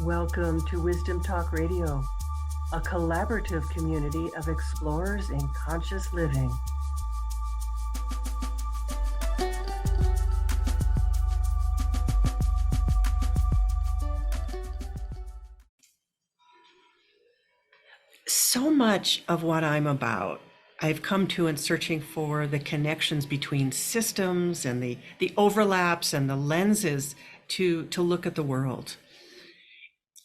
Welcome to Wisdom Talk Radio, a collaborative community of explorers in conscious living. So much of what I'm about, I've come to in searching for the connections between systems and the overlaps and the lenses to look at the world.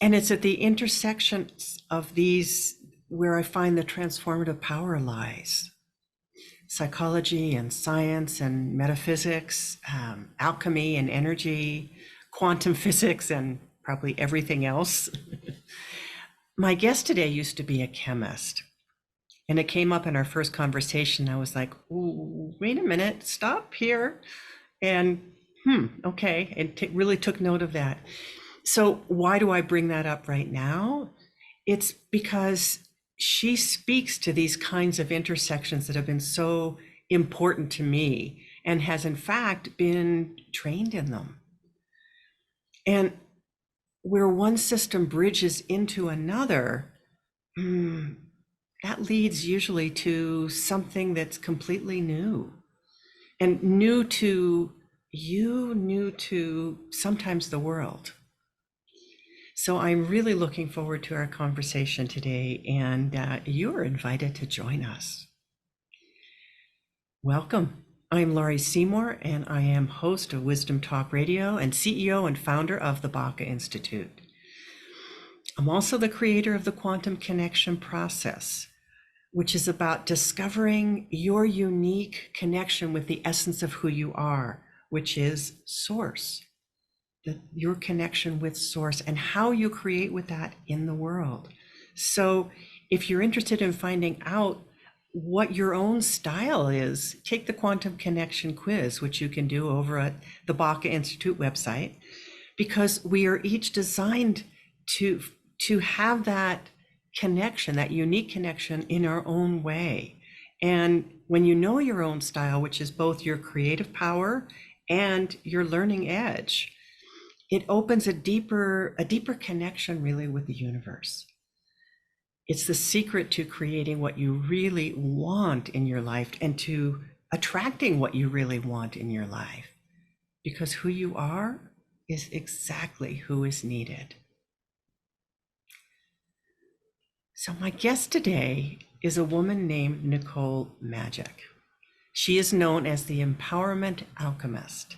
And it's at the intersections of these where I find the transformative power lies. Psychology and science and metaphysics, alchemy and energy, quantum physics, and probably everything else. My guest today used to be a chemist. And it came up in our first conversation. I was like, ooh, wait a minute, stop here. And okay, and really took note of that. So why do I bring that up right now? It's because she speaks to these kinds of intersections that have been so important to me and has in fact been trained in them. And where one system bridges into another, that leads usually to something that's completely new and new to you, new to sometimes the world. So I'm really looking forward to our conversation today, and you're invited to join us. Welcome. I'm Laurie Seymour, and I am host of Wisdom Talk Radio and CEO and founder of the Baca Institute. I'm also the creator of the Quantum Connection process, which is about discovering your unique connection with the essence of who you are, which is Source. Your connection with Source and how you create with that in the world. So if you're interested in finding out what your own style is, take the Quantum Connection quiz, which you can do over at the Baca Institute website, because we are each designed to have that connection, that unique connection in our own way. And when you know your own style, which is both your creative power and your learning edge, it opens a deeper connection really with the universe. It's the secret to creating what you really want in your life and to attracting what you really want in your life, because who you are is exactly who is needed. So my guest today is a woman named Nicole Majik. She is known as the Empowerment Alchemist.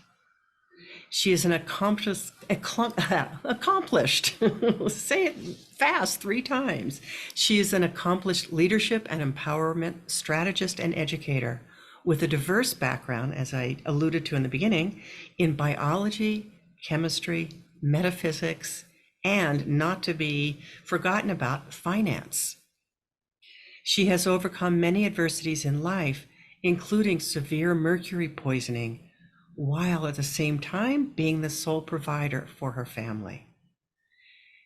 She is an accomplished, say it fast 3 times. She is an accomplished leadership and empowerment strategist and educator with a diverse background, as I alluded to in the beginning, in biology, chemistry, metaphysics, and not to be forgotten about, finance. She has overcome many adversities in life, including severe mercury poisoning, while at the same time being the sole provider for her family.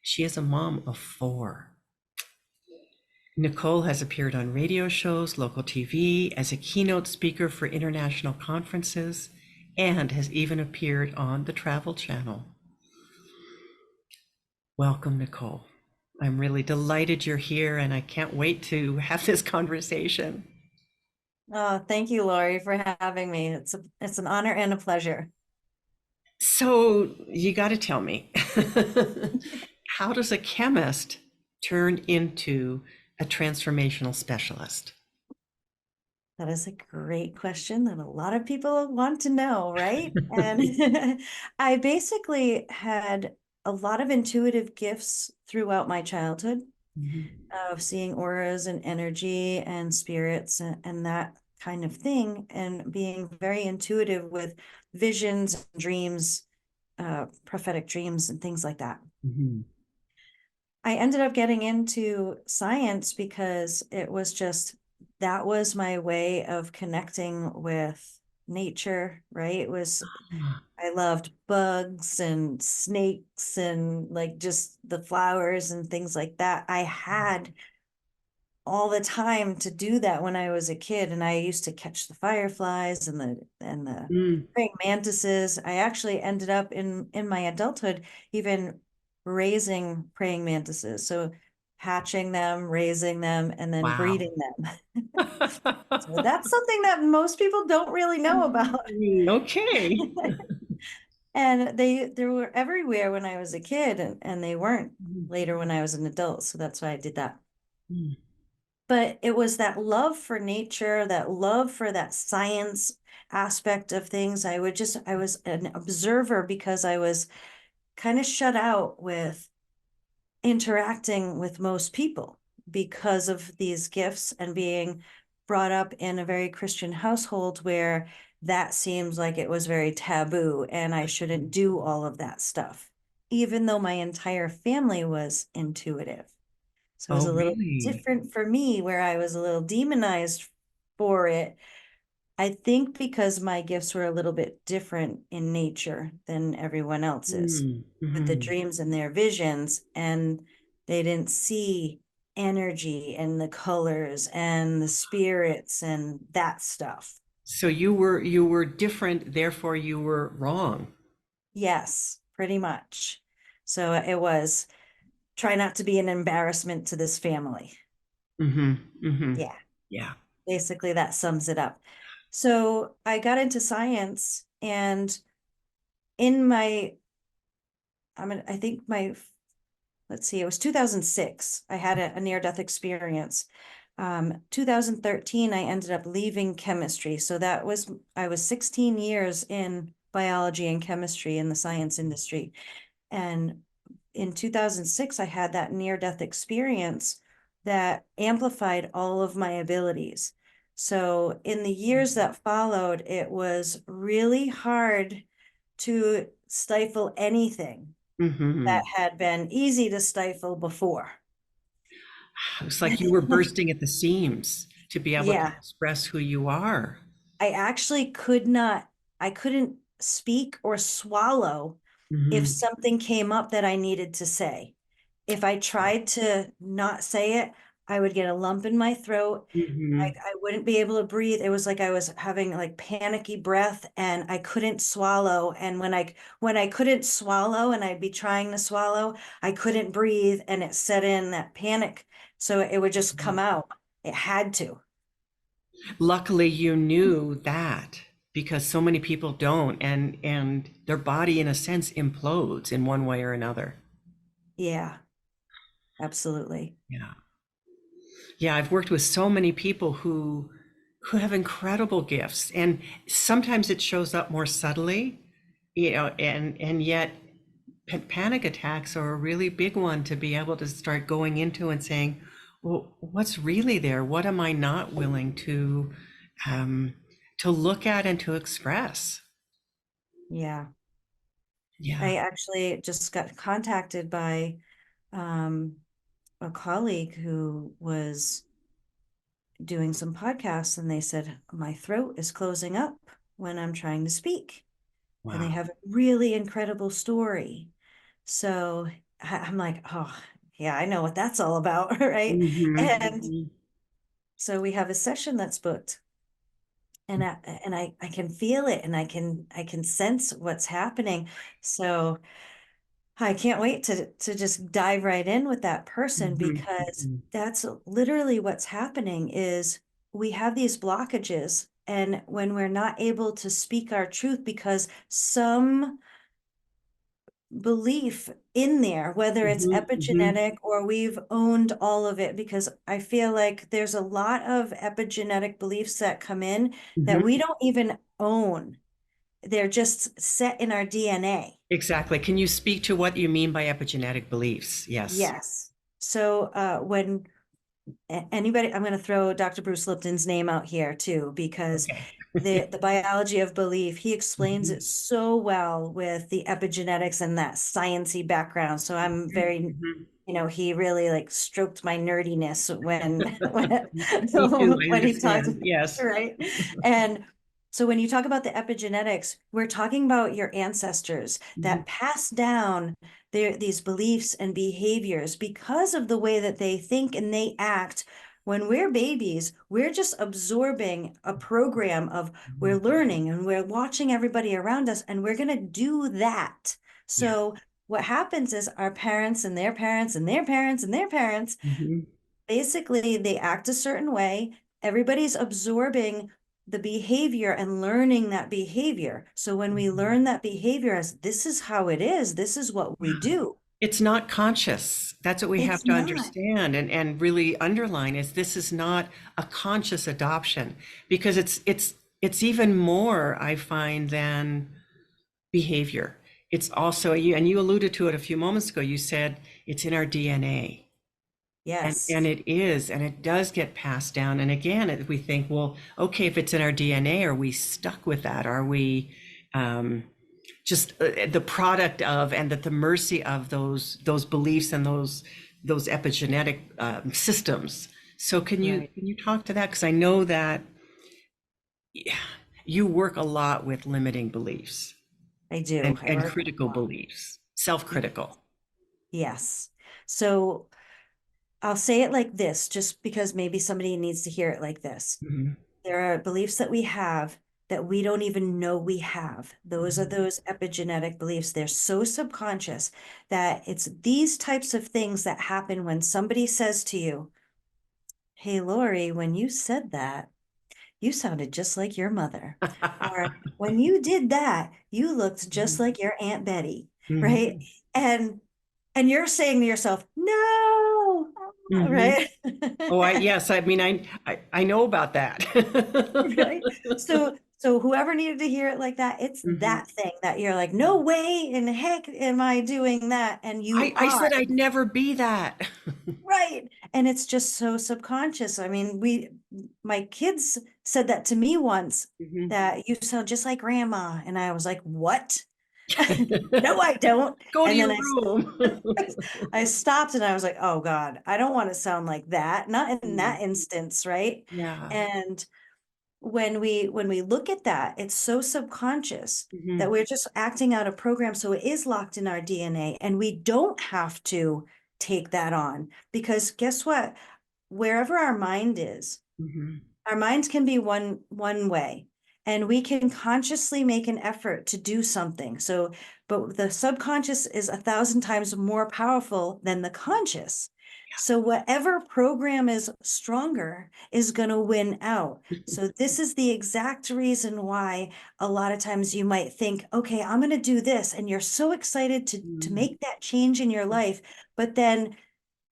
She is a mom of 4. Nicole has appeared on radio shows, local TV, as a keynote speaker for international conferences, and has even appeared on the Travel Channel. Welcome, Nicole. I'm really delighted you're here, and I can't wait to have this conversation. Oh, thank you, Laurie, for having me. It's an honor and a pleasure. So you got to tell me, how does a chemist turn into a transformational specialist? That is a great question that a lot of people want to know, right? And I basically had a lot of intuitive gifts throughout my childhood of seeing auras and energy and spirits and that kind of thing, and being very intuitive with visions, dreams, prophetic dreams, and things like that. I ended up getting into science because that was my way of connecting with nature, right? I loved bugs and snakes and like just the flowers and things like that. I had all the time to do that when I was a kid, and I used to catch the fireflies and the praying mantises. I actually ended up in my adulthood even raising praying mantises. So hatching them, raising them, and then Wow. breeding them. So that's something that most people don't really know about. Okay. And they were everywhere when I was a kid, and they weren't later when I was an adult. So that's why I did that. Mm. But it was that love for nature, that love for that science aspect of things. I was an observer because I was kind of shut out with interacting with most people because of these gifts and being brought up in a very Christian household where that seems like it was very taboo and I shouldn't do all of that stuff, even though my entire family was intuitive. So it was Oh, a little really? different for me where I was a little demonized for it. I think because my gifts were a little bit different in nature than everyone else's Mm, with the mhm. dreams and their visions, and they didn't see energy and the colors and the spirits and that stuff. So you were different, therefore you were wrong. Yes, pretty much. So it was try not to be an embarrassment to this family. Hmm. Hmm. Yeah, Yeah. basically that sums it up. So I got into science and in my I think my let's see, it was 2006. I had a near-death experience. 2013, I ended up leaving chemistry. So I was 16 years in biology and chemistry in the science industry. And in 2006, I had that near-death experience that amplified all of my abilities. So in the years that followed, it was really hard to stifle anything that Hmm. had been easy to stifle before. It's like you were bursting at the seams to be able to Yeah, express who you are. I actually I couldn't speak or swallow if Hmm. something came up that I needed to say. If I tried to not say it, I would get a lump in my throat. Hmm. I wouldn't be able to breathe. It was like I was having like panicky breath and I couldn't swallow. And when I couldn't swallow and I'd be trying to swallow, I couldn't breathe and it set in that panic. So it would just come out. It had to. Luckily, you knew that because so many people don't, and their body, in a sense, implodes in one way or another. Yeah, absolutely. Yeah. Yeah, I've worked with so many people who have incredible gifts, and sometimes it shows up more subtly, and yet panic attacks are a really big one to be able to start going into and saying, well, what's really there? What am I not willing um, to look at and to express? Yeah. Yeah. I actually just got contacted by um, a colleague who was doing some podcasts and they said, my throat is closing up when I'm trying to speak. And they Wow. have a really incredible story. So I'm like, oh, yeah, I know what that's all about, right? Hmm. And so we have a session that's booked and I can feel it and I can sense what's happening. So I can't wait to just dive right in with that person because Hmm. that's literally what's happening is we have these blockages and when we're not able to speak our truth because some belief in there, whether it's Hmm. Hmm. epigenetic or we've owned all of it, because I feel like there's a lot of epigenetic beliefs that come in that we Hmm. don't even own. They're just set in our DNA. Exactly. Can you speak to what you mean by epigenetic beliefs? Yes. Yes. So when anybody, I'm going to throw Dr. Bruce Lipton's name out here too, because Okay. the biology of belief, he explains it Mhm. so well with the epigenetics and that sciencey background. So I'm very, Mhm. he really like stroked my nerdiness Me too. I when he talked, understand. Yes. right? And so when you talk about the epigenetics, we're talking about your ancestors Mhm. that passed down these beliefs and behaviors because of the way that they think and they act. When we're babies, we're just absorbing a program of we're Mhm. learning and we're watching everybody around us and we're going to do that. Yeah. So what happens is our parents and their parents and their parents and their parents, Mhm. basically they act a certain way. Everybody's absorbing the behavior and learning that behavior. So when we Mhm. learn that behavior as this is how it is, this is what we do. It's not conscious. That's what we have It's to not. understand and really underline is this is not a conscious adoption because it's even more, I find, than behavior. It's also, and you alluded to it a few moments ago, you said it's in our DNA. And Yes. it is, and it does get passed down. And again, we think, well, okay, if it's in our DNA, are we stuck with that? Are we um, just the product of and at the mercy of those beliefs and those epigenetic systems? So Right. can you talk to that? Because I know that you work a lot with limiting beliefs I do. I and work a critical lot. beliefs, self-critical. Yes. So I'll say it like this, just because maybe somebody needs to hear it like this. Mhm. There are beliefs that we have that we don't even know we have. Those are Mhm. those epigenetic beliefs. They're so subconscious that it's these types of things that happen when somebody says to you, "Hey, Laurie, when you said that, you sounded just like your mother." Or when you did that, you looked just Mhm. like your Aunt Betty, right? Mhm. And you're saying to yourself, no, Mhm. right? Oh, yes, I mean, I know about that. Right. So whoever needed to hear it like that, it's Mhm. that thing that you're like, no way in heck am I doing that. And you I are. said I'd never be that. Right. And it's just so subconscious. I mean, my kids said that to me once, Mhm. that you sound just like grandma. And I was like, what? No, I don't. Go to And then your room. I stopped and I was like, oh God, I don't want to sound like that. Not in Mm. that instance, right? Yeah. And when we look at that, it's so subconscious that Mhm. we're just acting out a program. So it is locked in our DNA, and we don't have to take that on because guess what? Wherever our mind is, Mhm. our minds can be one way, and we can consciously make an effort to do something. So, but the subconscious is 1,000 times more powerful than the conscious. So whatever program is stronger is going to win out. So this is the exact reason why a lot of times you might think, okay, I'm going to do this, and you're so excited to Mm. make that change in your life, but then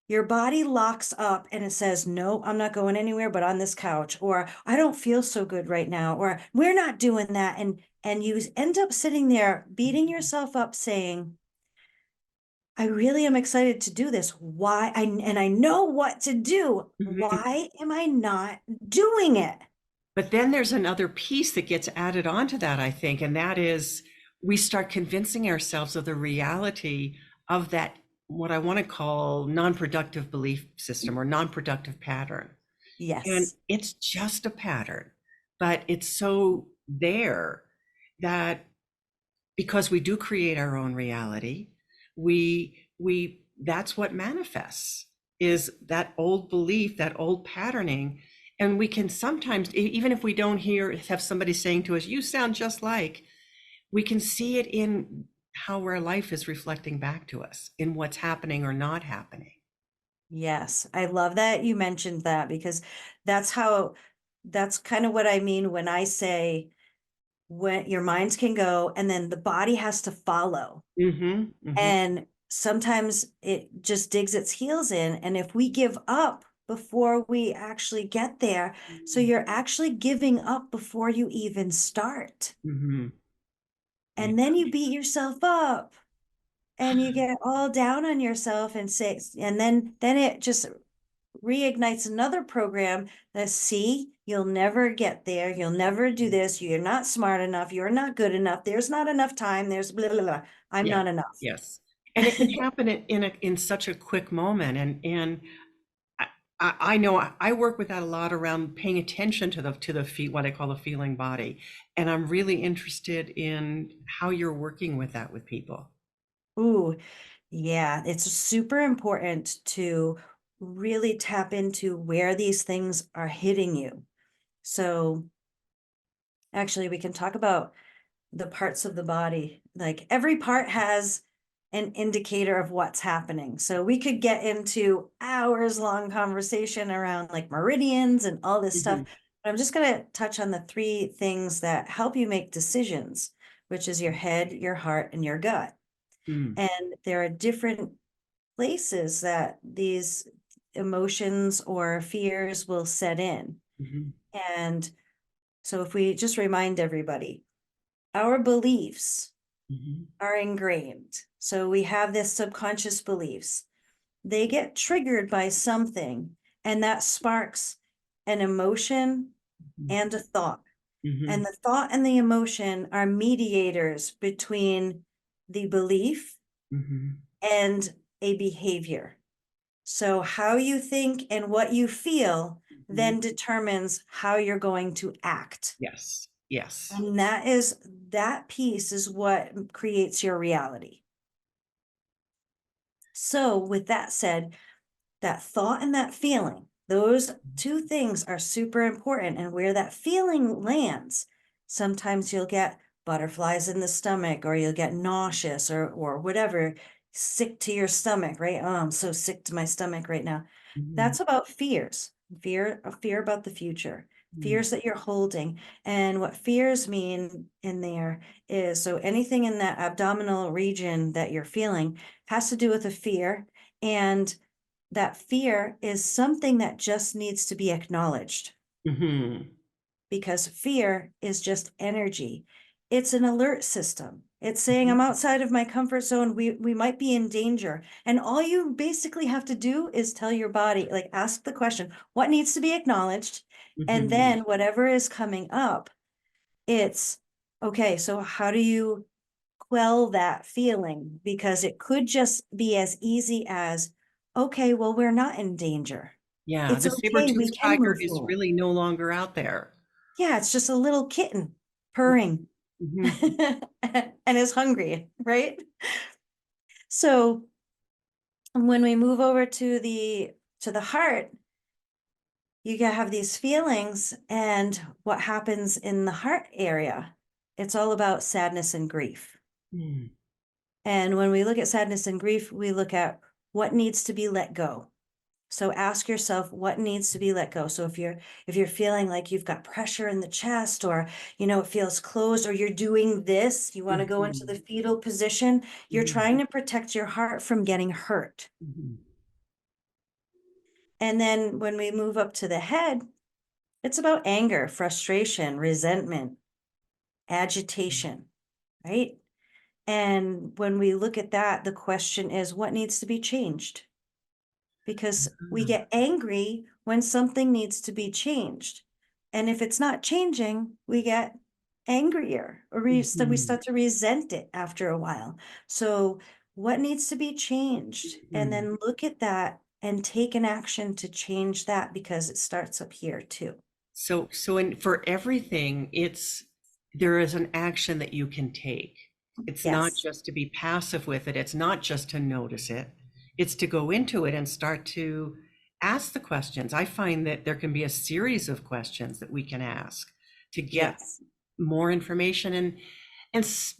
your body locks up and it says, no, I'm not going anywhere but on this couch, or I don't feel so good right now, or we're not doing that. And you end up sitting there beating yourself up saying, I really am excited to do this. Why? And I know what to do. Mhm. Why am I not doing it? But then there's another piece that gets added onto that, I think, and that is we start convincing ourselves of the reality of that, what I want to call non-productive belief system or non-productive pattern. And Yes. it's just a pattern, but it's so there that because we do create our own reality, we that's what manifests is that old belief, that old patterning. And we can sometimes, even if we don't have somebody saying to us, you sound just like, we can see it in how our life is reflecting back to us in what's happening or not happening. Yes. I love that you mentioned that because that's how, that's kind of what I mean when I say, when your minds can go and then the body has to follow. Mm-hmm, mm-hmm, And sometimes it just digs its heels in. And if we give up before we actually get there, so you're actually giving up before you even start. mm-hmm. Yeah. And then you beat yourself up and you get all down on yourself and say, and then it just reignites another program that, see, you'll never get there. You'll never do this. You're not smart enough. You're not good enough. There's not enough time. There's blah, blah, blah. I'm Yeah. not enough. Yes. And it can happen in such a quick moment. And I know I work with that a lot around paying attention to the feet, what I call the feeling body. And I'm really interested in how you're working with that with people. Ooh, yeah, it's super important to really tap into where these things are hitting you. So actually, we can talk about the parts of the body. Like every part has an indicator of what's happening. So we could get into hours long conversation around like meridians and all this stuff. Mhm. But I'm just going to touch on the three things that help you make decisions, which is your head, your heart, and your gut. Mm. And there are different places that these emotions or fears will set in. Mhm. And so if we just remind everybody, our beliefs Mhm. are ingrained. So we have this subconscious beliefs. They get triggered by something, and that sparks an emotion Mhm. and a thought. And Mhm. the thought and the emotion are mediators between the belief Mhm. and a behavior. So how you think and what you feel Mhm. then determines how you're going to act. Yes. Yes. And that piece is what creates your reality. So with that said, that thought and that feeling, those two things are super important. And where that feeling lands, sometimes you'll get butterflies in the stomach, or you'll get nauseous, or whatever, sick to your stomach, right? Oh, I'm so sick to my stomach right now. Mhm. That's about fears. Fear about the future, Mhm. fears that you're holding. And what fears mean in there is, so anything in that abdominal region that you're feeling has to do with a fear. And that fear is something that just needs to be acknowledged, Mhm. because fear is just energy. It's an alert system. It's saying, Mhm. I'm outside of my comfort zone. We might be in danger. And all you basically have to do is tell your body, like, ask the question, what needs to be acknowledged? And Mhm. then whatever is coming up, it's okay. So how do you quell that feeling? Because it could just be as easy as, okay, well, we're not in danger. Yeah, It's the okay, we saber-toothed can tiger move is forward. really no longer out there. Yeah, it's just a little kitten purring Mhm. and is hungry, right? So when we move over to the heart, you can have these feelings, and what happens in the heart area, it's all about sadness and grief. Mm. And when we look at sadness and grief, we look at what needs to be let go. So ask yourself what needs to be let go. So if you're feeling like you've got pressure in the chest, or it feels closed, or you're doing this, you want to go into the Mhm. fetal position, you're Mhm. trying to protect your heart from getting hurt. Mhm. And then when we move up to the head, it's about anger, frustration, resentment, agitation, right? And when we look at that, the question is, what needs to be changed? Because we Mhm. get angry when something needs to be changed. And if it's not changing, we get angrier, or we Mhm. start to resent it after a while. So, what needs to be changed? And Mhm. then look at that and take an action to change that, because it starts up here too. For everything, there is an action that you can take. It's not Yes. just to be passive with it. It's not just to notice it. It's to go into it and start to ask the questions. I find that there can be a series of questions that we can ask to get Yes. more information.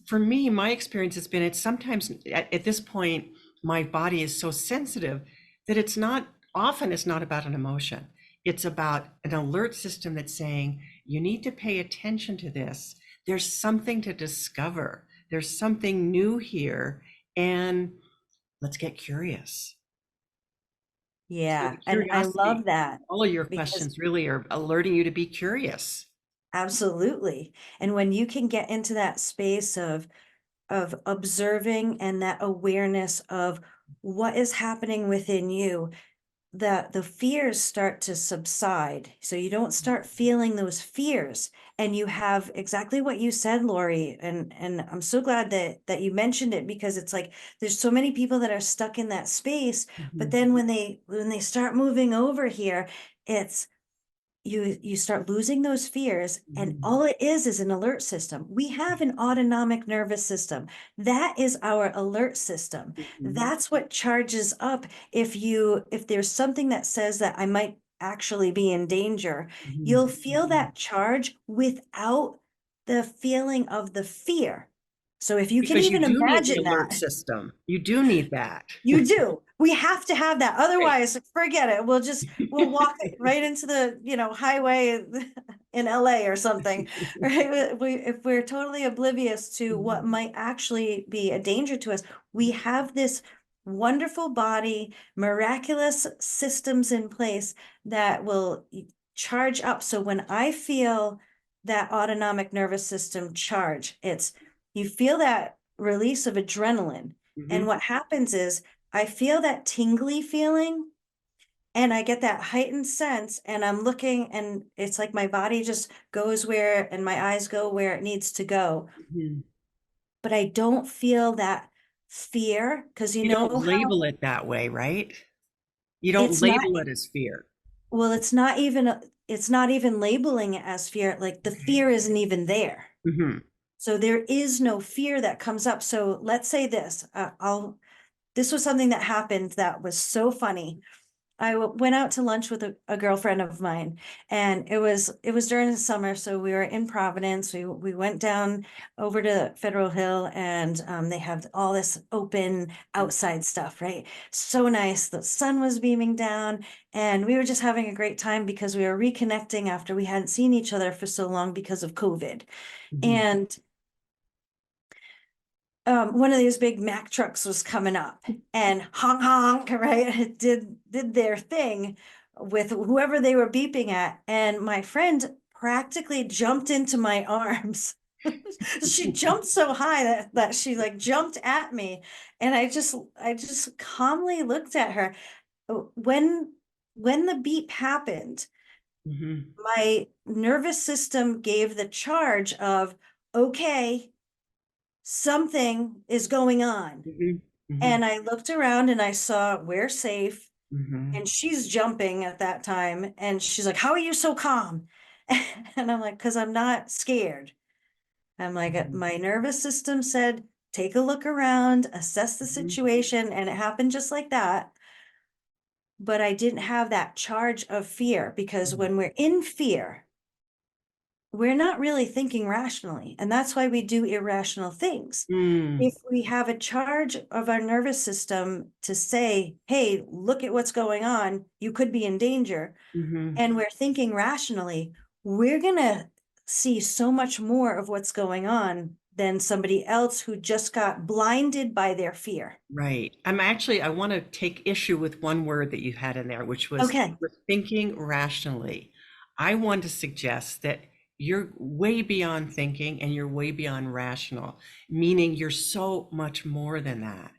For me, my experience has been, it's sometimes at this point, my body is so sensitive that it's not about an emotion. It's about an alert system that's saying, you need to pay attention to this. There's something to discover. There's something new here. And let's get curious. So Yeah. the And I love curiosity, that, all of your because questions really are alerting you to be curious. absolutely. And when you can get into that space of observing, and that awareness of what is happening within you, that the fears start to subside. So you don't start feeling those fears, and you have exactly what you said, Laurie. And I'm so glad that you mentioned it, because it's like there's so many people that are stuck in that space. But Mhm. then when they start moving over here, it's you start losing those fears, and Mhm. all it is an alert system. We have an autonomic nervous system. That is our alert system. Mhm. That's what charges up. If there's something that says that I might actually be in danger, you'll Mhm. feel that charge without the feeling of the fear. So if you can Because you even do need the imagine alert that, system. You do need that. you do. We have to have that. Right. Otherwise, forget it. We'll walk right into the, highway in LA or something, right? If we're totally oblivious to what Mhm. might actually be a danger to us, we have this wonderful body, miraculous systems in place that will charge up. So when I feel that autonomic nervous system charge, you feel that release of adrenaline. And Mhm. what happens is I feel that tingly feeling and I get that heightened sense, and I'm looking, and it's like my body just goes where, and my eyes go where it needs to go. Mhm. But I don't feel that fear because you You don't know how label it that way, right? You don't it's not, label it as fear. well, it's not even labeling it as fear. Like the Okay. fear isn't even there. Mhm. So there is no fear that comes up. So let's say this, this was something that happened that was so funny. Went out to lunch with a girlfriend of mine, and it was during the summer, so we were in Providence. We went down over to Federal Hill, and they have all this open outside stuff, right? So nice. The sun was beaming down, and we were just having a great time because we were reconnecting after we hadn't seen each other for so long because of COVID. Mhm. And one of these big Mack trucks was coming up and honk honk, right? It did their thing with whoever they were beeping at. And my friend practically jumped into my arms. She jumped so high that she like jumped at me. And I just calmly looked at her. When when the beep happened, Mhm. my nervous system gave the charge of, okay, something is going on. Mhm. Mhm. And I looked around and I saw we're safe. Mhm. And she's jumping at that time. And she's like, how are you so calm? And I'm like, because I'm not scared. I'm like, Mhm. my nervous system said, take a look around, assess the Mhm. situation. And it happened just like that. But I didn't have that charge of fear because Mhm. when we're in fear, we're not really thinking rationally. And that's why we do irrational things. Mm. If we have a charge of our nervous system to say, hey, look at what's going on, you could be in danger, Mhm. and we're thinking rationally, we're going to see so much more of what's going on than somebody else who just got blinded by their fear. Right. I want to take issue with one word that you had in there, which was Okay. thinking rationally. I want to suggest that you're way beyond thinking and you're way beyond rational, meaning you're so much more than that.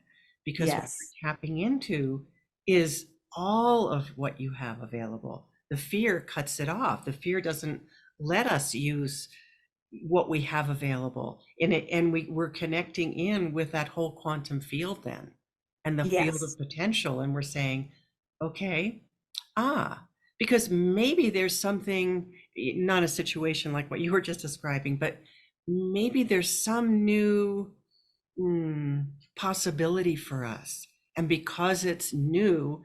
Because what Yes. you're tapping into is all of what you have available. The fear cuts it off. The fear doesn't let us use what we have available in it, and we're connecting in with that whole quantum field then, and the field of Yes. potential, and we're saying, okay, ah, because maybe there's something, not a situation like what you were just describing, but maybe there's some new possibility for us, and because it's new,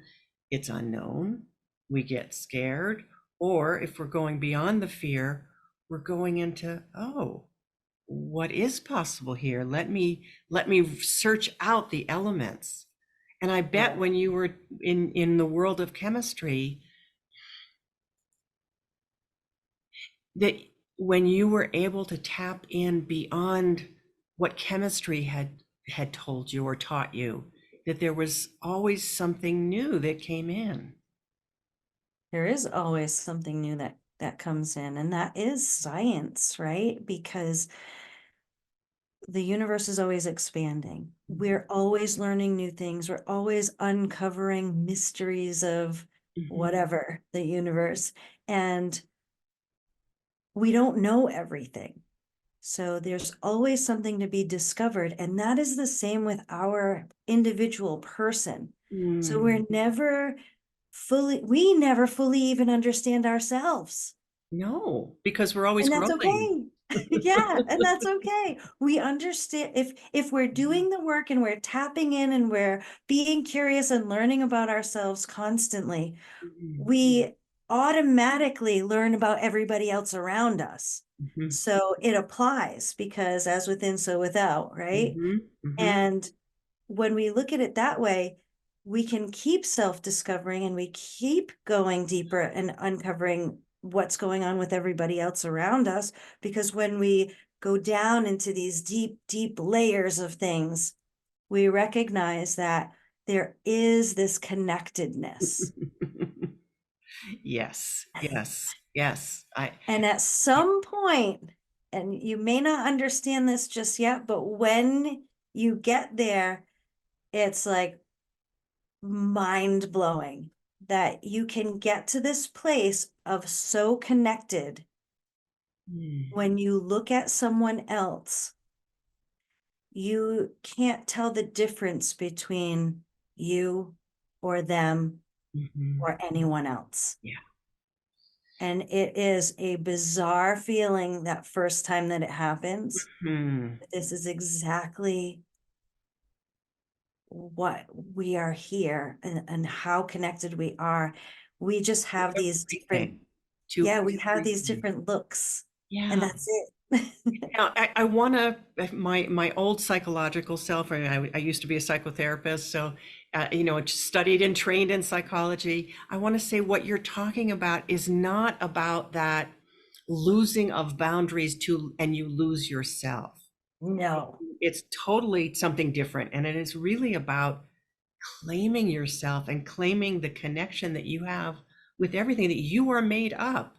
it's unknown, we get scared, or if we're going beyond the fear, we're going into, oh, what is possible here? Let me search out the elements. And I bet Right. when you were in the world of chemistry, that when you were able to tap in beyond what chemistry had told you or taught you, that there was always something new that came in. There is always something new that comes in, and that is science, right? Because the universe is always expanding. We're always learning new things. We're always uncovering mysteries of Mhm. whatever the universe. And we don't know everything. So there's always something to be discovered. And that is the same with our individual person. So Mm. we never fully even understand ourselves. No, because we're always And that's growing. okay. Yeah, and that's okay. We understand if we're doing the work and we're tapping in and we're being curious and learning about ourselves constantly, Mhm. we automatically learn about everybody else around us. Mhm. So it applies because as within, so without, right? Mhm. Mhm. And when we look at it that way, we can keep self-discovering and we keep going deeper and uncovering what's going on with everybody else around us. Because when we go down into these deep, deep layers of things, we recognize that there is this connectedness. Yes, yes, yes. And at some point, and you may not understand this just yet, but when you get there, it's like mind blowing that you can get to this place of so connected Mm, when you look at someone else. You can't tell the difference between you or them mhm. or anyone else. Yeah. And it is a bizarre feeling that first time that it happens. Hmm. This is exactly what we are here and how connected we are. We just To have these different, everything. To yeah, we have these everything. different looks, and Yeah. that's it. Now, I want to, my old psychological self, I used to be a psychotherapist, so, studied and trained in psychology. I want to say what you're talking about is not about that losing of boundaries and you lose yourself. No, It's totally something different. And it is really about claiming yourself and claiming the connection that you have with everything, that you are made up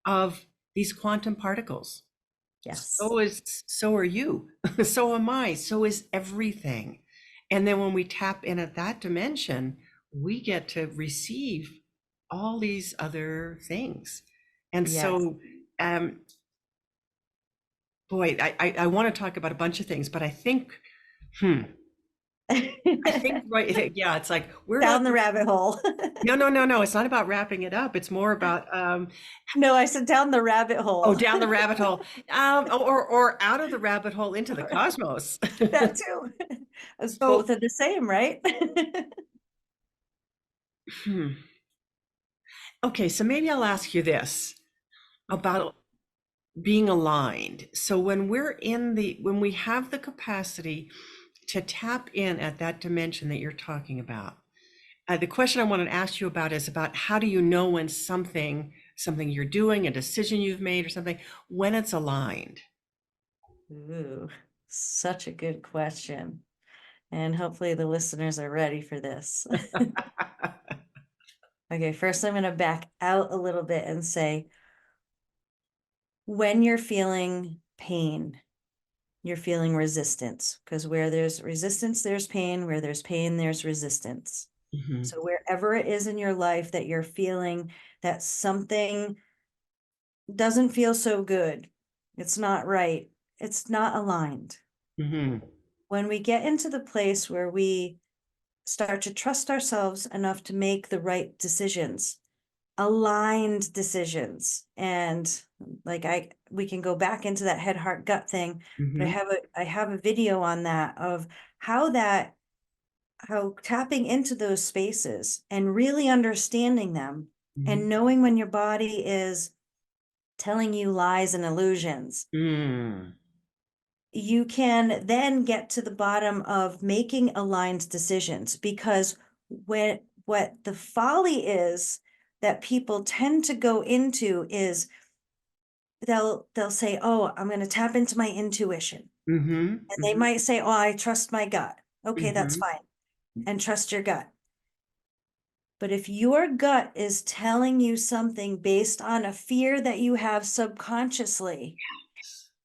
of these quantum particles. yes, So are you. So am I. So is everything. And then when we tap in at that dimension, we get to receive all these other things. And yes. so, um, boy, I want to talk about a bunch of things, but hmm, I think, right, yeah, it's like, where do I, Down the rabbit hole. no, no, no, no, it's not about wrapping it up. It's more about, No, I said down the rabbit oh, hole. down the rabbit hole, or out of the rabbit hole into the cosmos. That too. So, Both are the same, right? hmm. Okay, so maybe I'll ask you this about being aligned. So when we have the capacity to tap in at that dimension that you're talking about, the question I want to ask you about is about how do you know when something you're doing, a decision you've made or something, when it's aligned? Ooh, such a good question. And hopefully the listeners are ready for this. Okay, first I'm going to back out a little bit and say, when you're feeling pain, you're feeling resistance, because where there's resistance, there's pain. Where there's pain, there's resistance. Mhm, So wherever it is in your life that you're feeling that something doesn't feel so good, it's not right, it's not aligned. mhm, When we get into the place where we start to trust ourselves enough to make the right decisions, aligned decisions, and like we can go back into that head heart gut thing, but mhm, I have a video on that of how how tapping into those spaces and really understanding them mhm, and knowing when your body is telling you lies and illusions, mm, you can then get to the bottom of making aligned decisions. Because what the folly is that people tend to go into is they'll say, oh, I'm going to tap into my intuition, mhm, and they mhm, might say, oh, I trust my gut. Okay, that's mhm, fine, and trust your gut. But if your gut is telling you something based on a fear that you have subconsciously,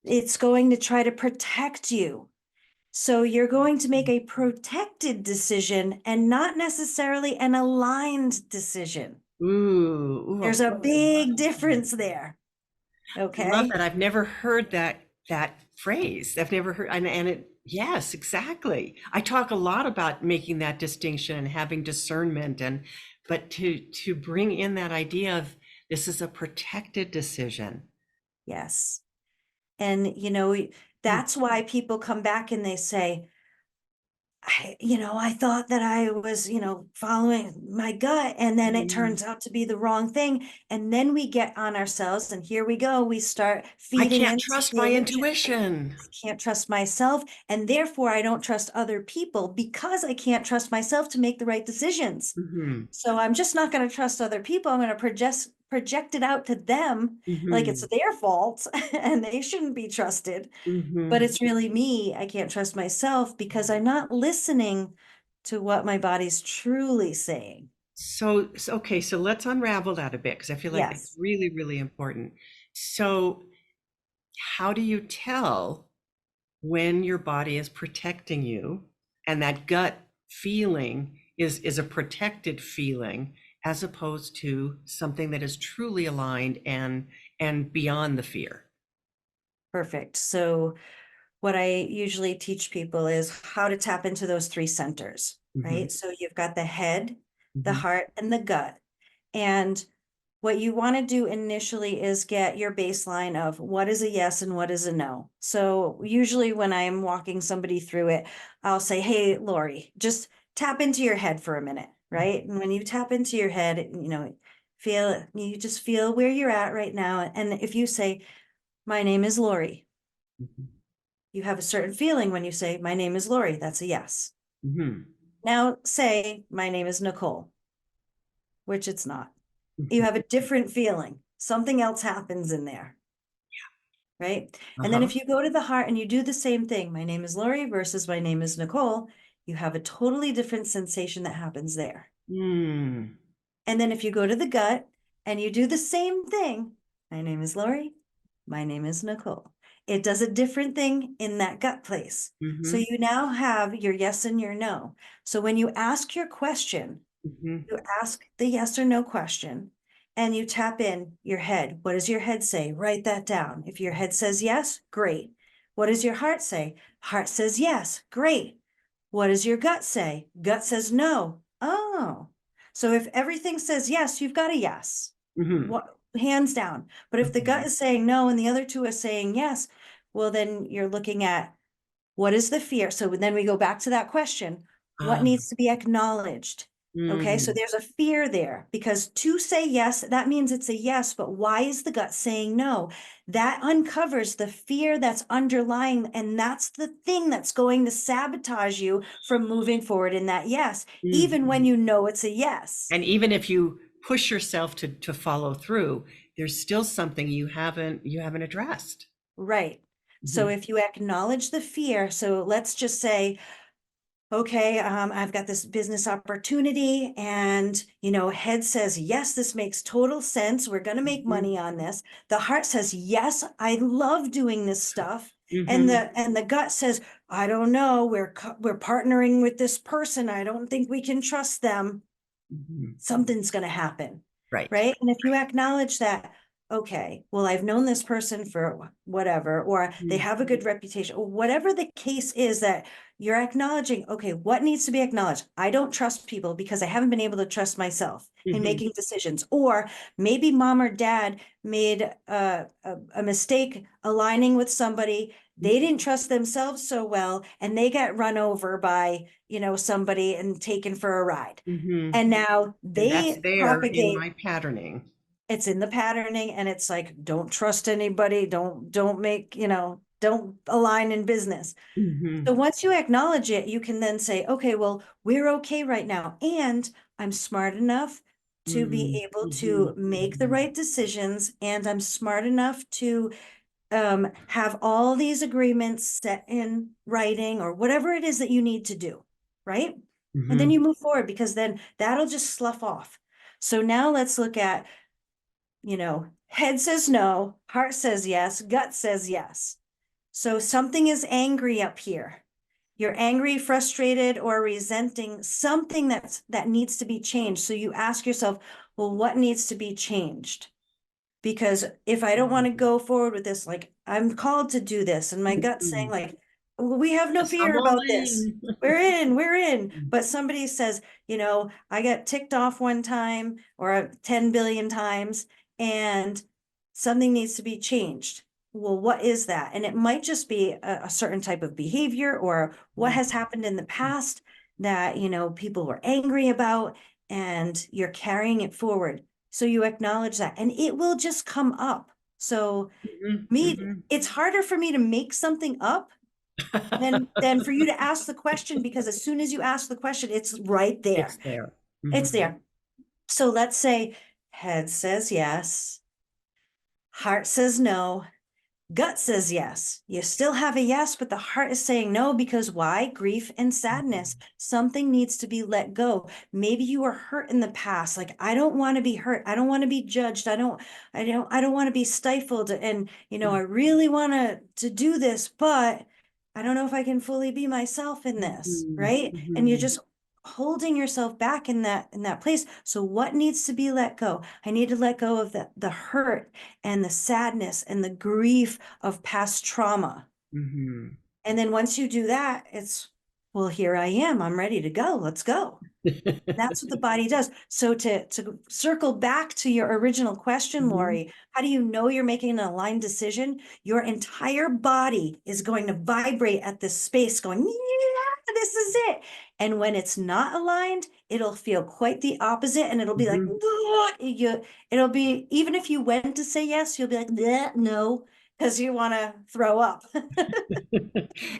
it's going to try to protect you. So you're going to make a protected decision and not necessarily an aligned decision. ooh, There's a big ooh. difference there. I love Okay. that. I've never heard that phrase. I've never heard, and it, yes, exactly. I talk a lot about making that distinction and having discernment, but to bring in that idea of this is a protected decision. Yes. And, Hmm. that's why people come back and they say, I thought that I was, following my gut, and then it Mm. turns out to be the wrong thing. And then we get on ourselves, and here we go. We start I feeding can't into trust the my illusion. intuition. I can't trust myself, and therefore I don't trust other people because I can't trust myself to make the right decisions. Mm-hmm. So I'm just not going to trust other people. I'm going to project it out to them like it's Mm-hmm. their fault and they shouldn't be trusted. But Mm-hmm. it's really me. I can't trust myself because I'm not listening to what my body's truly saying. Okay, so let's unravel that a bit because I feel like that's Yes, really, really important. So, how do you tell when your body is protecting you and that gut feeling is a protected feeling as opposed to something that is truly aligned and beyond the fear? perfect. So what I usually teach people is how to tap into those three centers, Mm-hmm. right? So you've got the head, the Mm-hmm. heart, and the gut. And what you want to do initially is get your baseline of what is a yes and what is a no. So usually when I'm walking somebody through it, I'll say, hey, Laurie, just tap into your head for a minute, right? And when you tap into your head, you just feel where you're at right now. And if you say, my name is Laurie, you have a certain feeling when you say, my name is Laurie, that's a yes. Mm-hmm. Now say, my name is Nicole, which it's not. You Mm-hmm. have a different feeling. Something else happens in there, right? And then Uh-huh. if you go to the heart and you do the same thing, my name is Laurie versus my name is Nicole, you have a totally different sensation that happens there. Mm. And then if you go to the gut and you do the same thing, my name is Laurie, my name is Nicole. It does a different thing in that gut place. So Mm-hmm. you now have your yes and your no. So when you ask your question, Mm-hmm. you ask the yes or no question and you tap in your head. What does your head say? Write that down. If your head says yes, great. What does your heart say? Heart says yes, great. What does your gut say? Gut says no. Oh, so if everything says yes, you've got a yes. Mm-hmm. What, hands down. But if the Mm-hmm. gut is saying no and the other two are saying yes, well, then you're looking at what is the fear? So then we go back to that question. What Ah. needs to be acknowledged? Okay, so Mm. there's a fear there because to say yes, that means it's a yes, but why is the gut saying no? That uncovers the fear that's underlying, and that's the thing that's going to sabotage you from moving forward in that yes, even when Mhm. you know it's a yes. And even if you push yourself to follow through, there's still something you haven't addressed. Right. So Mhm. if you acknowledge the fear, so let's just say, okay, I've got this business opportunity and, head says, yes, this makes total sense. We're going to make Mhm. money on this. The heart says, yes, I love doing this stuff. And Mhm. the gut says, I don't know, we're partnering with this person. I don't think we can trust them. Mhm. Something's going to happen. Right. Right. And if you acknowledge that, okay, well, I've known this person for whatever, or they Mhm. have a good reputation, or whatever the case is that you're acknowledging, okay, what needs to be acknowledged? I don't trust people because I haven't been able to trust myself in Mhm. making decisions. Or maybe mom or dad made a mistake aligning with somebody. They didn't trust themselves so well, and they got run over by, somebody and taken for a ride. Mhm. And now And that's they there in propagate, my patterning. it's in the patterning, and it's like, don't trust anybody, don't make, don't align in business. So Mhm. once you acknowledge it, you can then say, okay, well, we're okay right now. And I'm smart enough to Mhm. be able Mhm. to make the Mhm. right decisions. And I'm smart enough to have all these agreements set in writing or whatever it is that you need to do, right? And then Mhm. you move forward because then that'll just slough off. So now let's look at, head says no, heart says yes, gut says yes. So something is angry up here. You're angry, frustrated, or resenting something that needs to be changed. So you ask yourself, well, what needs to be changed? Because if I don't want to go forward with this, like I'm called to do this, and my gut's saying, Mhm. like, well, we have no Yes, I'm fear all about this. in. We're in. But somebody says, I got ticked off one time or 10 billion times, and something needs to be changed. well, what is that? And it might just be a certain type of behavior or what has happened in the past that, people were angry about, and you're carrying it forward. So you acknowledge that and it will just come up. So Mhm, me, mhm. it's harder for me to make something up than for you to ask the question, because as soon as you ask the question, it's right It's there. there. It's Mhm, there. So let's say head says yes, heart says no, gut says yes. You still have a yes, but the heart is saying no, because why? Grief and sadness. mhm, Something needs to be let go. Maybe you were hurt in the past. Like, I don't want to be hurt. I don't want to be judged. I don't want to be stifled. And, I really want to do this, but I don't know if I can fully be myself in this, mhm, right? And you're mhm, just holding yourself back in that place. So what needs to be let go? I need to let go of the hurt and the sadness and the grief of past trauma. mhm. And then once you do that, it's, well, here I am. I'm ready to go. Let's go. That's what the body does. So to circle back to your original question, Mhm, Laurie, how do you know you're making an aligned decision? Your entire body is going to vibrate at this space going, yeah, this is it. And when it's not aligned, it'll feel quite the opposite. And it'll be like, mhm. it'll be, even if you went to say yes, you'll be like, no, because you want to throw up.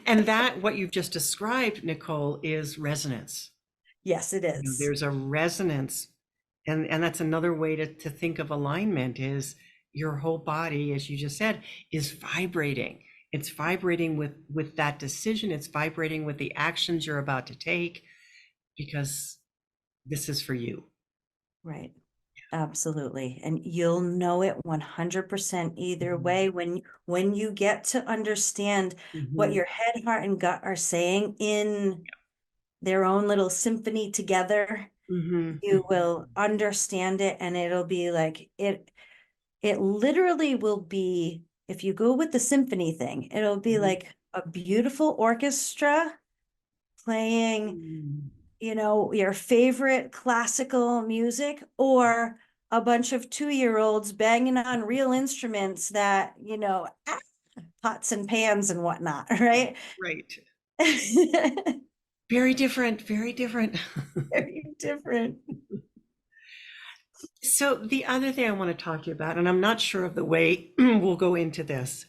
And that, what you've just described, Nicole, is resonance. Yes, it is. There's a resonance, and that's another way to think of alignment is your whole body, as you just said, is vibrating. It's vibrating with that decision. It's vibrating with the actions you're about to take because this is for you. Right. Absolutely. And you'll know it 100% either Mhm, way when you get to understand what mhm, your head, heart, and gut are saying in their own little symphony together. mhm, You mhm, will understand it, and it'll be like it literally will be, if you go with the symphony thing, it'll be mhm, like a beautiful orchestra playing, mhm. your favorite classical music, or a bunch of 2-year olds banging on real instruments that, pots and pans and whatnot, right? Right. Very Very different, very different. different. So the other thing I want to talk to you about, and I'm not sure of the way we'll go into this,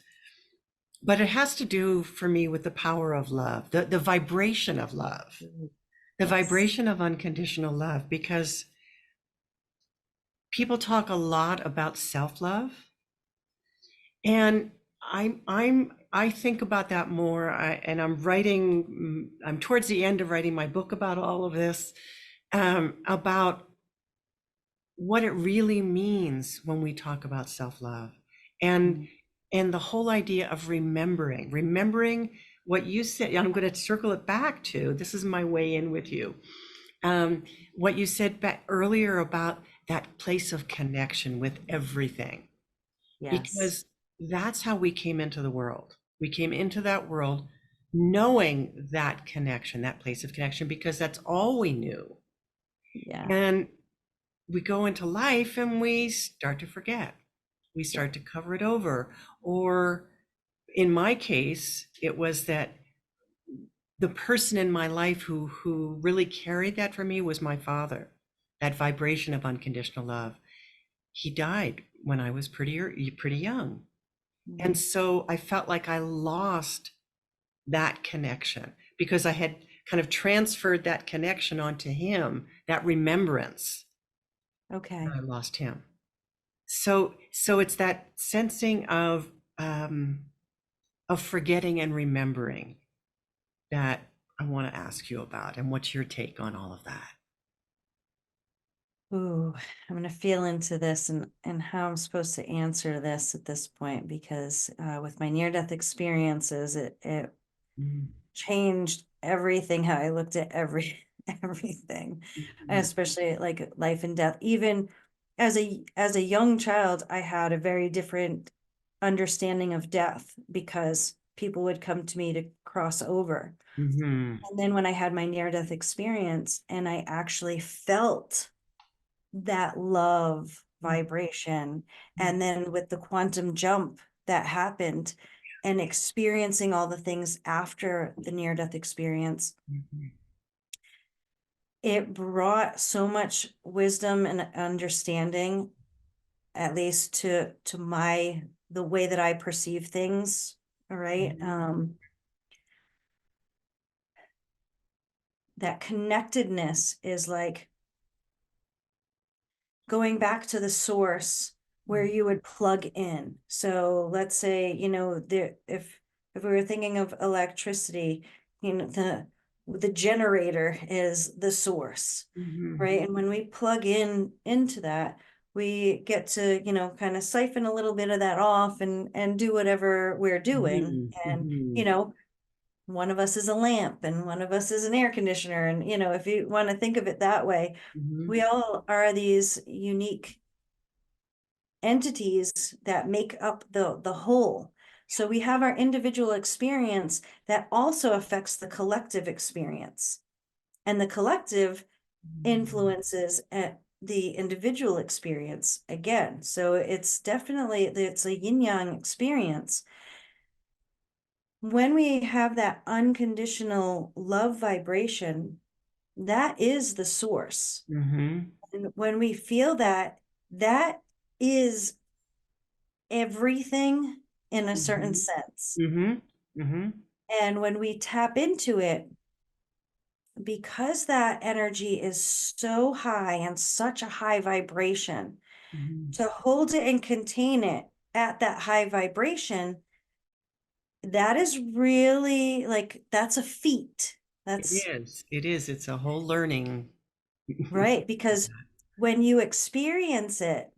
but it has to do for me with the power of love, the vibration of love, the Yes. vibration of unconditional love, because people talk a lot about self-love. And I think about that more. And I'm towards the end of writing my book about all of this, about what it really means when we talk about self-love and Mm. and the whole idea of remembering what you said. I'm going to circle it back to, this is my way in with you, what you said back earlier about that place of connection with everything, Yes. because that's how we came into the world. We came into that world knowing that connection, that place of connection, because that's all we knew. Yeah. And we go into life and we start to forget. We Yeah. start to cover it over. Or in my case, it was that the person in my life who really carried that for me was my father, that vibration of unconditional love. He died when I was pretty young. And Mm. so I felt like I lost that connection because I had kind of transferred that connection onto him, that remembrance, and Okay. I lost him. So it's that sensing of forgetting and remembering that I want to ask you about. And what's your take on all of that? Ooh, I'm gonna feel into this and how I'm supposed to answer this at this point, because with my near-death experiences, it Mhm, changed everything, how I looked at everything, mhm, especially like life and death. Even as a young child, I had a very different understanding of death, because people would come to me to cross over. mhm, And then when I had my near-death experience and I actually felt that love mhm, vibration, and then with the quantum jump, that happened and experiencing all the things after the near-death experience, Mhm. it brought so much wisdom and understanding, at least to my the way that I perceive things. All right. That connectedness is like going back to the source where you would plug in. So let's say, if we were thinking of electricity, the generator is the source, Mhm. right? And when we plug in into that, we get to, kind of siphon a little bit of that off and do whatever we're doing. Mhm. And, Mhm. one of us is a lamp and one of us is an air conditioner. And, if you want to think of it that way, we Mhm. all are these unique entities that make up the whole. So we have our individual experience that also affects the collective experience. And the collective influences the individual experience again. So it's a yin yang experience. When we have that unconditional love vibration, that is the source. Mhm. And when we feel that, that is everything in a certain Mhm. sense. Mhm. Mhm. And when we tap into it, because that energy is so high and such a high vibration, Mhm. to hold it and contain it at that high vibration, that is really like, that's a feat. It That's is. It is. It's a whole learning. right. Because when you experience it,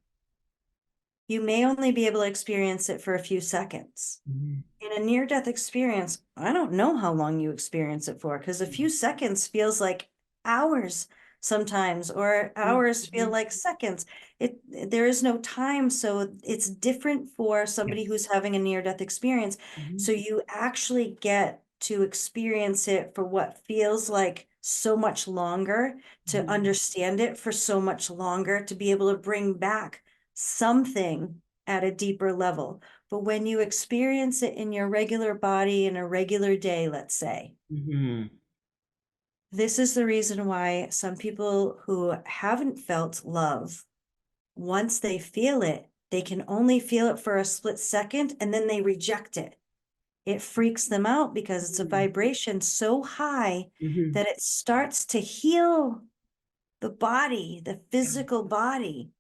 you may only be able to experience it for a few seconds. Mhm. In a near-death experience, I don't know how long you experience it for, because a few seconds feels like hours sometimes, or hours feel Mhm. like seconds. There is no time, so it's different for somebody Yes. who's having a near-death experience. Mhm. So you actually get to experience it for what feels like so much longer, to Mhm. understand it for so much longer, to be able to bring back something at a deeper level. But when you experience it in your regular body in a regular day, let's say, Mhm. this is the reason why some people who haven't felt love, once they feel it, they can only feel it for a split second and then they reject it. It freaks them out because it's a Mhm. vibration so high Mhm. that it starts to heal the body, the Yeah. physical body.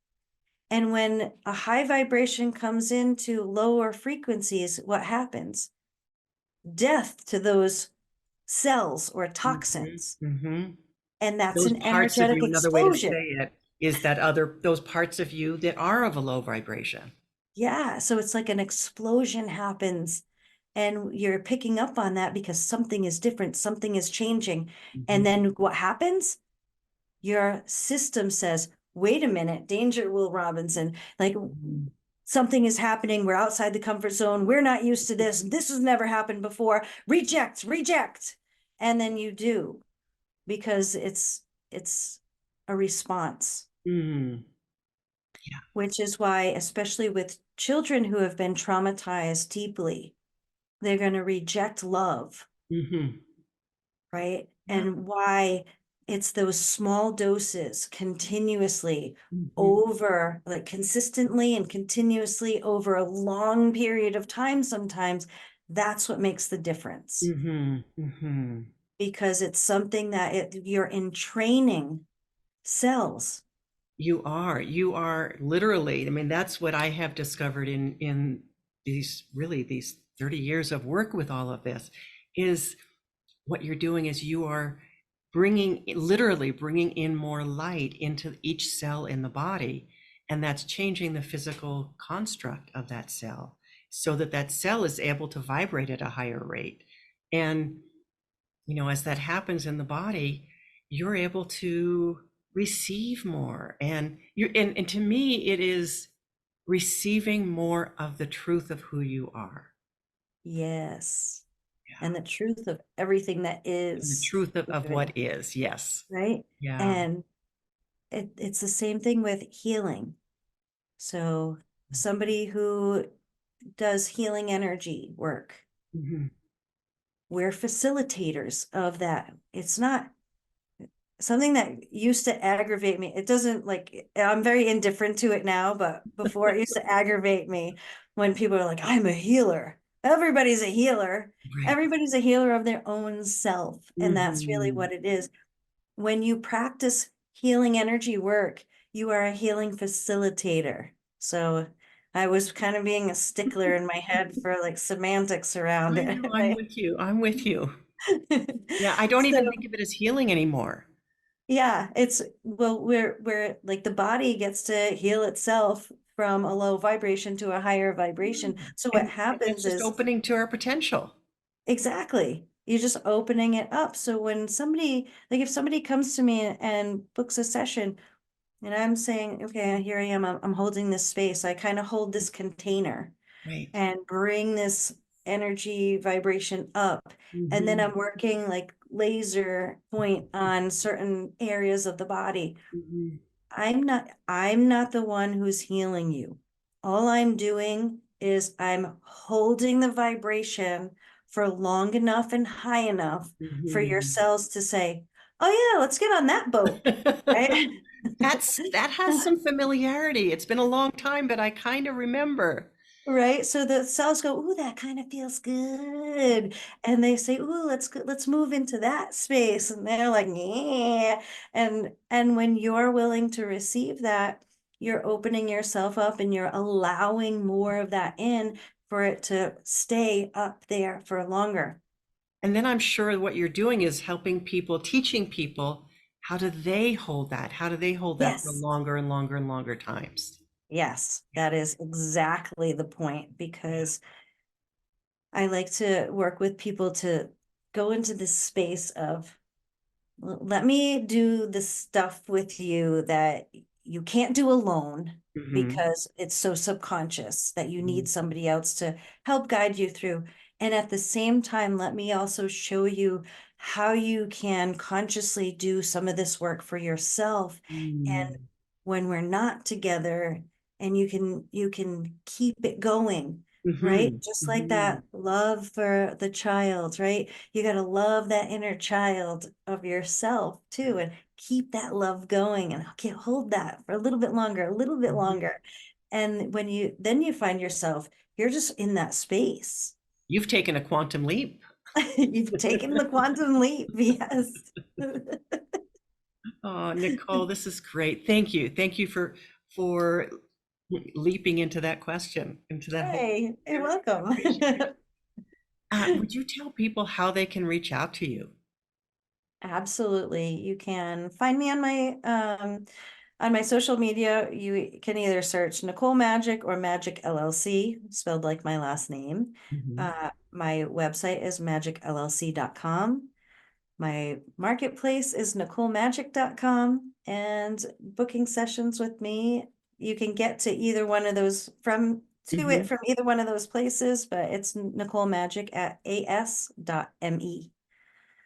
And when a high vibration comes into lower frequencies, what happens? Death to those cells or Mhm. toxins. Mhm. And that's Those an parts of energetic you, another way to explosion. say it, is that other those parts of you that are of a low vibration. Yeah. So it's like an explosion happens. And you're picking up on that because something is different, something is changing. And Mhm. then what happens? Your system says, wait a minute, danger, Will Robinson. Like, Mhm. something is happening. We're outside the comfort zone. We're not used to this. This has never happened before. Reject, reject. And then you do, because it's a response, Mm. Yeah. which is why, especially with children who have been traumatized deeply, they're going to reject love, Mhm. right? Yeah. And why it's those small doses continuously Mhm. over, like consistently and continuously over a long period of time, sometimes that's what makes the difference, Mhm. Mhm. because it's something that you're in training cells. You are literally, I mean, that's what I have discovered in these 30 years of work with all of this, is what you're doing is you are literally bringing in more light into each cell in the body, and that's changing the physical construct of that cell so that that cell is able to vibrate at a higher rate. And as that happens in the body, you're able to receive more, and to me it is receiving more of the truth of who you are. Yes. Yeah. And the truth of everything that And the is truth of living, what is. Yes. right? Yeah. And it's the same thing with healing. So somebody who does healing energy work. Mhm. We're facilitators of that. It's not something that used to aggravate me. It doesn't, like, I'm very indifferent to it now, but before it used to aggravate me when people are like, I'm a healer. Everybody's a healer. Right. Everybody's a healer of their own self. And that's really Mhm. what it is. When you practice healing energy work, you are a healing facilitator. So I was kind of being a stickler in my head for like semantics around I it, know, I'm right? with you. I'm with you. Yeah, I don't even think So of it as healing anymore. yeah, it's, well, we're like the body gets to heal itself from a low vibration to a higher vibration. Mm. So what And that's happens just is, opening to our potential. exactly, you're just opening it up. So when somebody, like if somebody comes to me and books a session, and I'm saying, okay, here I am, I'm holding this space. I kind of hold this container Right. and bring this energy vibration up. And then Mhm. I'm working like laser point on certain areas of the body. Mhm. I'm not the one who's healing you. All I'm doing is I'm holding the vibration for long enough and high enough for your Mhm. cells to say, oh yeah, let's get on that boat. Right? That has some familiarity. It's been a long time, but I kind of remember. Right. So the cells go, ooh, that kind of feels good. And they say, ooh, let's move into that space. And they're like, yeah. And when you're willing to receive that, you're opening yourself up and you're allowing more of that in for it to stay up there for longer. And then I'm sure what you're doing is helping people, teaching people how do they hold that? How do they hold that for Yes. longer and longer and longer times? Yes, that is exactly the point, because I like to work with people to go into this space of, let me do the stuff with you that you can't do alone Hmm. because it's so subconscious that you need somebody else to help guide you through. And at the same time, let me also show you how you can consciously do some of this work for yourself. And Hmm. when we're not together, and you can keep it going, right? Hmm. Just like Hmm. that love for the child, right? You got to love that inner child of yourself too, and keep that love going, and okay, hold that for a little bit longer, a little bit Hmm. longer. And when you find yourself, you're just in that space. You've taken a quantum leap. You've taken the quantum leap. Yes. Oh, Nicole, this is great. Thank you. Thank you for leaping into that question, into that whole. Hey, you're I appreciate it. welcome. Would you tell people how they can reach out to you? Absolutely. You can find me on my social media. You can either search Nicole Majik or Magic LLC, spelled like my last name. Mhm. My website is magicllc.com. My marketplace is nicolemagic.com, and booking sessions with me, you can get to either one of those Mhm. from either one of those places, but it's Nicole Magic at as.me.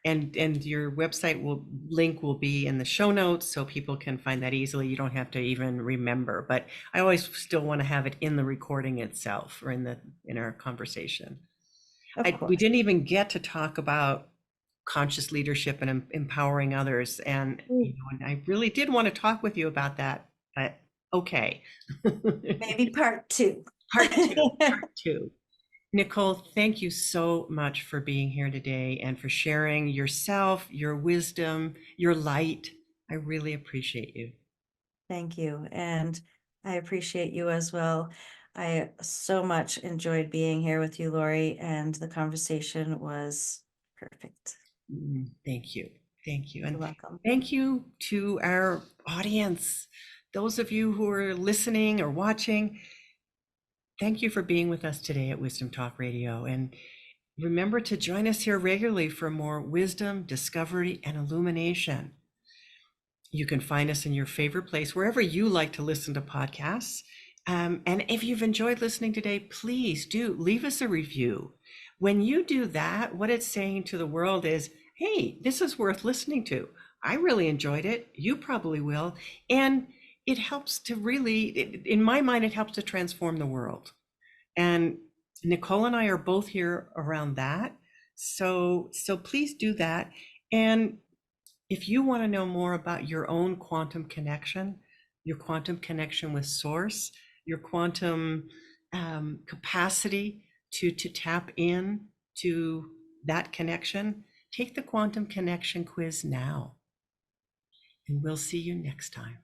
And your website will be in the show notes so people can find that easily. You don't have to even remember, but I always still want to have it in the recording itself or in our conversation. Of We course. didn't even get to talk about conscious leadership and empowering others, and Ooh, and I really did want to talk with you about that, but okay. maybe part two. Part two, part two. Nicole, thank you so much for being here today and for sharing yourself, your wisdom, your light. I really appreciate you. Thank you. And I appreciate you as well. I so much enjoyed being here with you, Laurie, and the conversation was perfect. Thank you. Thank you. You're And welcome. thank you to our audience, those of you who are listening or watching. Thank you for being with us today at Wisdom Talk Radio. And remember to join us here regularly for more wisdom, discovery, and illumination. You can find us in your favorite place, wherever you like to listen to podcasts. And if you've enjoyed listening today, please do leave us a review. When you do that, what it's saying to the world is, hey, this is worth listening to. I really enjoyed it. You probably will. And it helps to really, in my mind, it helps to transform the world. And Nicole and I are both here around that. So please do that. And if you want to know more about your own quantum connection with source, your quantum capacity to tap in to that connection, take the quantum connection quiz now. And we'll see you next time.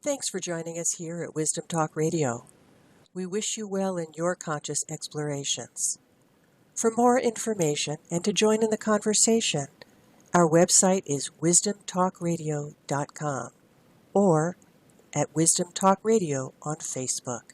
Thanks for joining us here at Wisdom Talk Radio. We wish you well in your conscious explorations. For more information and to join in the conversation, our website is wisdomtalkradio.com or at Wisdom Talk Radio on Facebook.